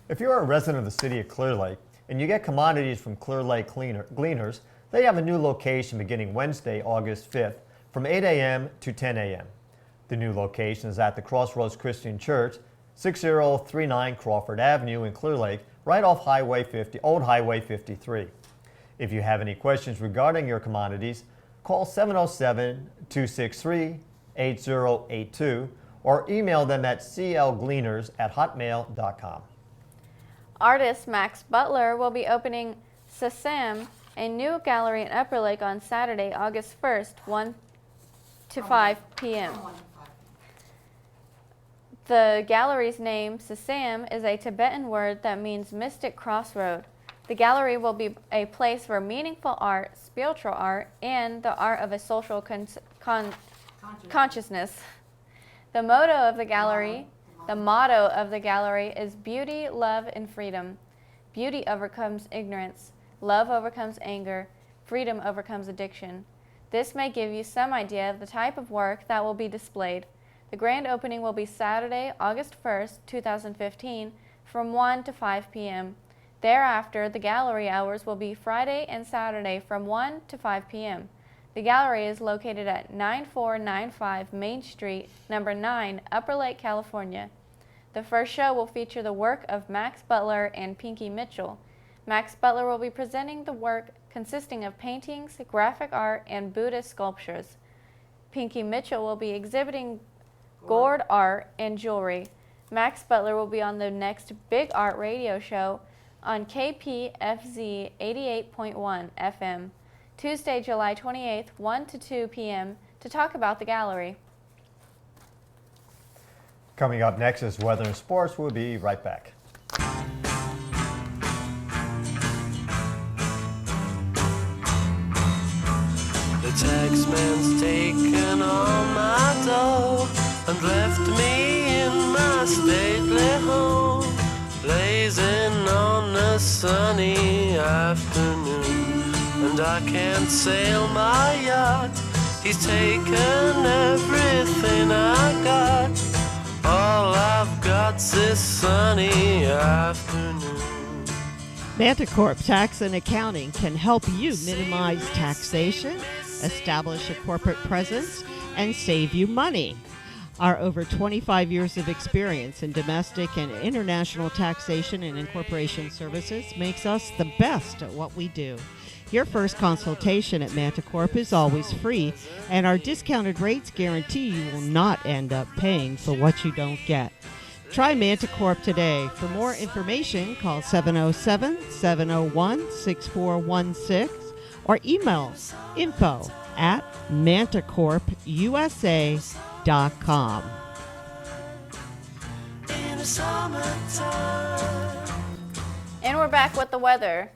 If you're a resident of the city of Clear Lake and you get commodities from Clear Lake Gleaners, they have a new location beginning Wednesday, August 5th from 8 a.m. to 10 a.m. The new location is at the Crossroads Christian Church, 6039 Crawford Avenue in Clear Lake, right off Old Highway 53. If you have any questions regarding your commodities, call 707-263-8082 or email them at clgleaners@hotmail.com. Artist Max Butler will be opening Sasam, a new gallery in Upper Lake on Saturday, August 1st, 1 to 5 p.m. The gallery's name, Sasam, is a Tibetan word that means mystic crossroad. The gallery will be a place for meaningful art, spiritual art, and the art of a social consciousness. The motto of the gallery is beauty, love, and freedom. Beauty overcomes ignorance. Love overcomes anger. Freedom overcomes addiction. This may give you some idea of the type of work that will be displayed. The grand opening will be Saturday, August 1st, 2015, from 1 to 5 p.m. Thereafter, the gallery hours will be Friday and Saturday from 1 to 5 p.m. The gallery is located at 9495 Main Street, number 9, Upper Lake, California. The first show will feature the work of Max Butler and Pinky Mitchell. Max Butler will be presenting the work consisting of paintings, graphic art, and Buddhist sculptures. Pinky Mitchell will be exhibiting gourd art and jewelry. Max Butler will be on the next Big Art radio show on KPFZ 88.1 FM, Tuesday, July 28th, 1 to 2 p.m. to talk about the gallery. Coming up next is weather and sports. We'll be right back. The taxman's taken all my dough and left me in my stately home, blazing on a sunny afternoon. And I can't sail my yacht, he's taken everything I got. All I've got's this sunny afternoon. Manticorp Tax and Accounting can help you minimize taxation, establish a corporate presence, and save you money. Our over 25 years of experience in domestic and international taxation and incorporation services makes us the best at what we do. Your first consultation at Manticorp is always free, and our discounted rates guarantee you will not end up paying for what you don't get. Try Manticorp today. For more information, call 707-701-6416 or email info@manticorpusa.com. In the summertime. And we're back with the weather.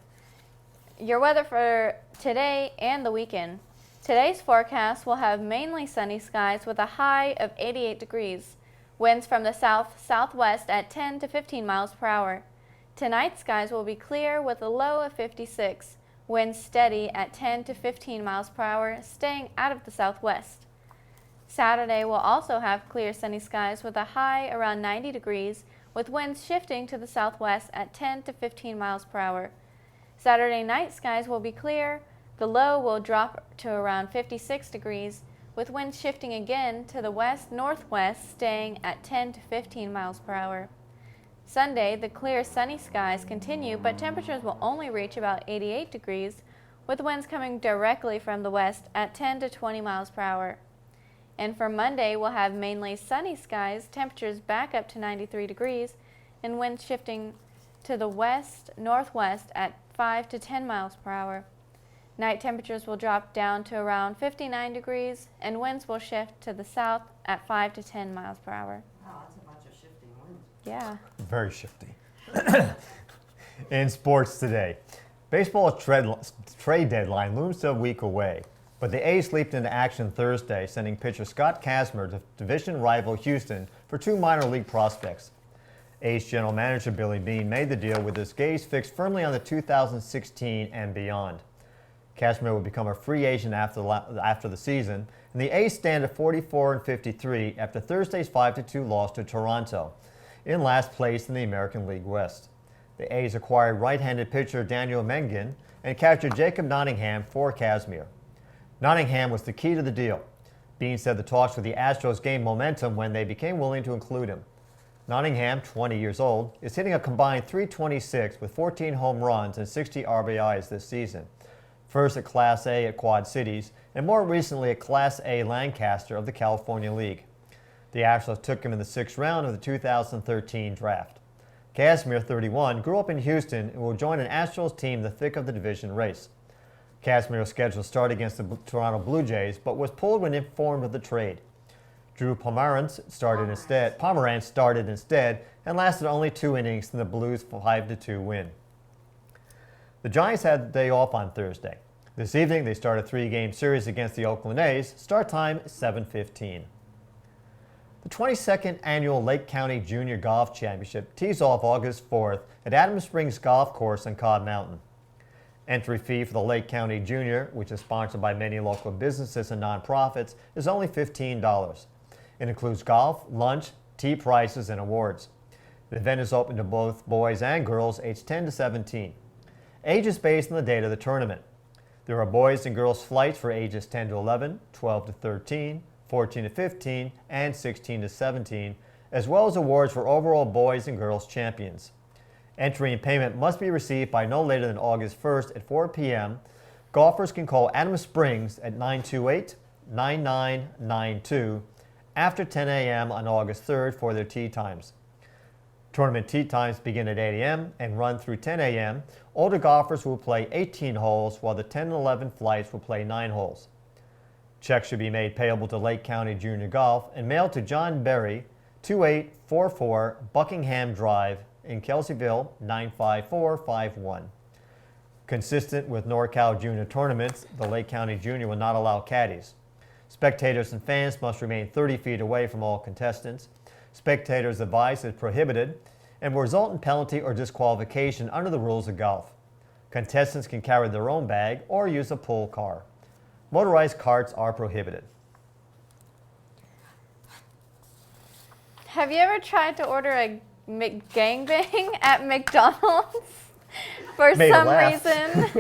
Your weather for today and the weekend. Today's forecast will have mainly sunny skies with a high of 88 degrees. Winds from the south-southwest at 10 to 15 miles per hour. Tonight's skies will be clear with a low of 56. Winds steady at 10 to 15 miles per hour, staying out of the southwest. Saturday will also have clear sunny skies with a high around 90 degrees, with winds shifting to the southwest at 10 to 15 miles per hour. Saturday night skies will be clear. The low will drop to around 56 degrees, with winds shifting again to the west-northwest, staying at 10 to 15 miles per hour. Sunday, the clear sunny skies continue, but temperatures will only reach about 88 degrees, with winds coming directly from the west at 10 to 20 miles per hour. And for Monday, we'll have mainly sunny skies, temperatures back up to 93 degrees, and winds shifting to the west-northwest at 5 to 10 miles per hour. Night temperatures will drop down to around 59 degrees, and winds will shift to the south at 5 to 10 miles per hour. Wow, that's a bunch of shifting winds. Yeah. Very shifty. In sports today, baseball trade deadline looms a week away, but the A's leaped into action Thursday, sending pitcher Scott Kazmir to division rival Houston for 2 minor league prospects. A's general manager Billy Beane made the deal with his gaze fixed firmly on the 2016 and beyond. Kazmir will become a free agent after the season, and the A's stand at 44-53 after Thursday's 5-2 loss to Toronto, in last place in the American League West. The A's acquired right-handed pitcher Daniel Mengin and captured Jacob Nottingham for Kazmir. Nottingham was the key to the deal. Beane said the talks with the Astros gained momentum when they became willing to include him. Nottingham, 20 years old, is hitting a combined .326 with 14 home runs and 60 RBIs this season. First at Class A at Quad Cities, and more recently at Class A Lancaster of the California League. The Astros took him in the 6th round of the 2013 draft. Kazmir, 31, grew up in Houston and will join an Astros team in the thick of the division race. Kazmir was scheduled to start against the Toronto Blue Jays, but was pulled when informed of the trade. Drew Pomeranz started instead and lasted only 2 innings in the Blues' 5-2 win. The Giants had the day off on Thursday. This evening, they start a 3-game series against the Oakland A's. Start time 7:15. The 22nd Annual Lake County Junior Golf Championship tees off August 4th at Adams Springs Golf Course on Cobb Mountain. Entry fee for the Lake County Junior, which is sponsored by many local businesses and nonprofits, is only $15. It includes golf, lunch, tee prices, and awards. The event is open to both boys and girls aged 10 to 17. Age is based on the date of the tournament. There are boys and girls flights for ages 10 to 11, 12 to 13, 14 to 15, and 16 to 17, as well as awards for overall boys and girls champions. Entry and payment must be received by no later than August 1st at 4 p.m. Golfers can call Adams Springs at 928-9992 after 10 a.m. on August 3rd for their tee times. Tournament tee times begin at 8 a.m. and run through 10 a.m. Older golfers will play 18 holes, while the 10 and 11 flights will play 9 holes. Checks should be made payable to Lake County Junior Golf and mailed to John Berry, 2844 Buckingham Drive in Kelseyville, 95451. Consistent with NorCal Junior tournaments, the Lake County Junior will not allow caddies. Spectators and fans must remain 30 feet away from all contestants. Spectators' advice is prohibited and will result in penalty or disqualification under the rules of golf. Contestants can carry their own bag or use a pull car. Motorized carts are prohibited. Have you ever tried to order a McGangbang at McDonald's? For Made some her reason.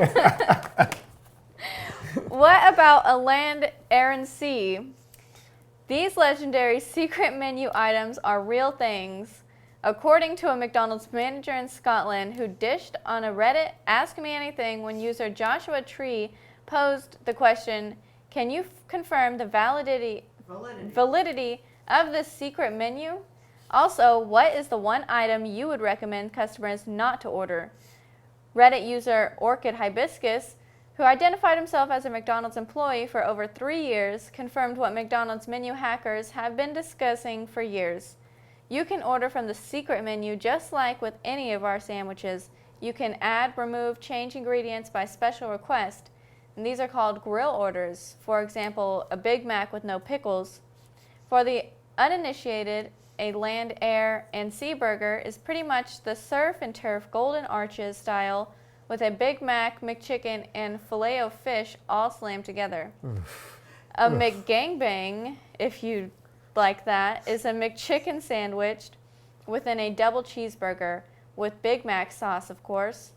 What about a land, air, and sea? These legendary secret menu items are real things. According to a McDonald's manager in Scotland who dished on a Reddit Ask Me Anything when user Joshua Tree posed the question, can you confirm the validity of this secret menu? Also, what is the one item you would recommend customers not to order? Reddit user Orchid Hibiscus, who identified himself as a McDonald's employee for over 3 years, confirmed what McDonald's menu hackers have been discussing for years. You can order from the secret menu just like with any of our sandwiches. You can add, remove, change ingredients by special request, and these are called grill orders. For example, a Big Mac with no pickles. For the uninitiated, a land, air, and sea burger is pretty much the surf and turf Golden Arches style with a Big Mac, McChicken, and Filet-O-Fish all slammed together. A McGangbang, if you like that, is a McChicken sandwich within a double cheeseburger with Big Mac sauce, of course.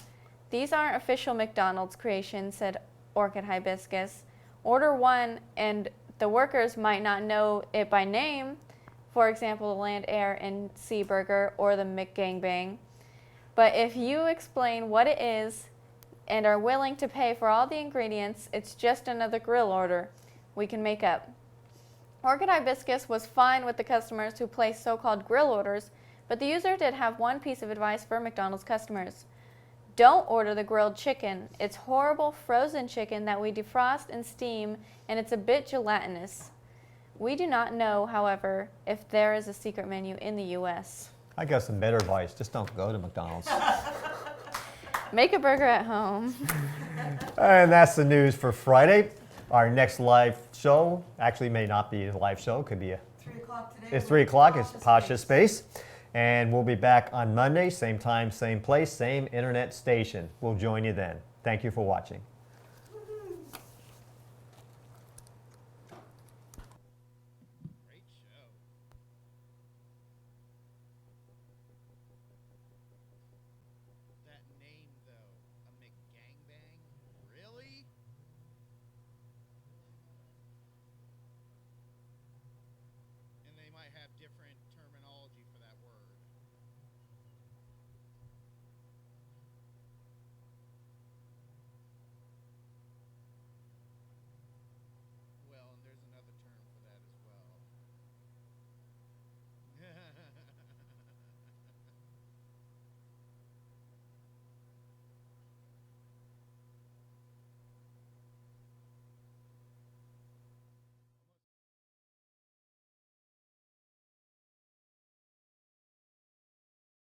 These aren't official McDonald's creations, said Orchid Hibiscus. Order one and the workers might not know it by name, For example, the Land Air and Sea Burger or the McGangbang. But if you explain what it is and are willing to pay for all the ingredients, it's just another grill order we can make up. Orchid Hibiscus was fine with the customers who placed so-called grill orders, but the user did have one piece of advice for McDonald's customers. Don't order the grilled chicken. It's horrible frozen chicken that we defrost and steam, and it's a bit gelatinous. We do not know, however, if there is a secret menu in the U.S. I got some better advice. Just don't go to McDonald's. Make a burger at home. And that's the news for Friday. Our next live show actually may not be a live show. Could be 3 o'clock today. it's 3 o'clock. It's Pasha Space. And we'll be back on Monday, same time, same place, same internet station. We'll join you then. Thank you for watching. Great show. That name, though, a McGangbang? Really? And they might have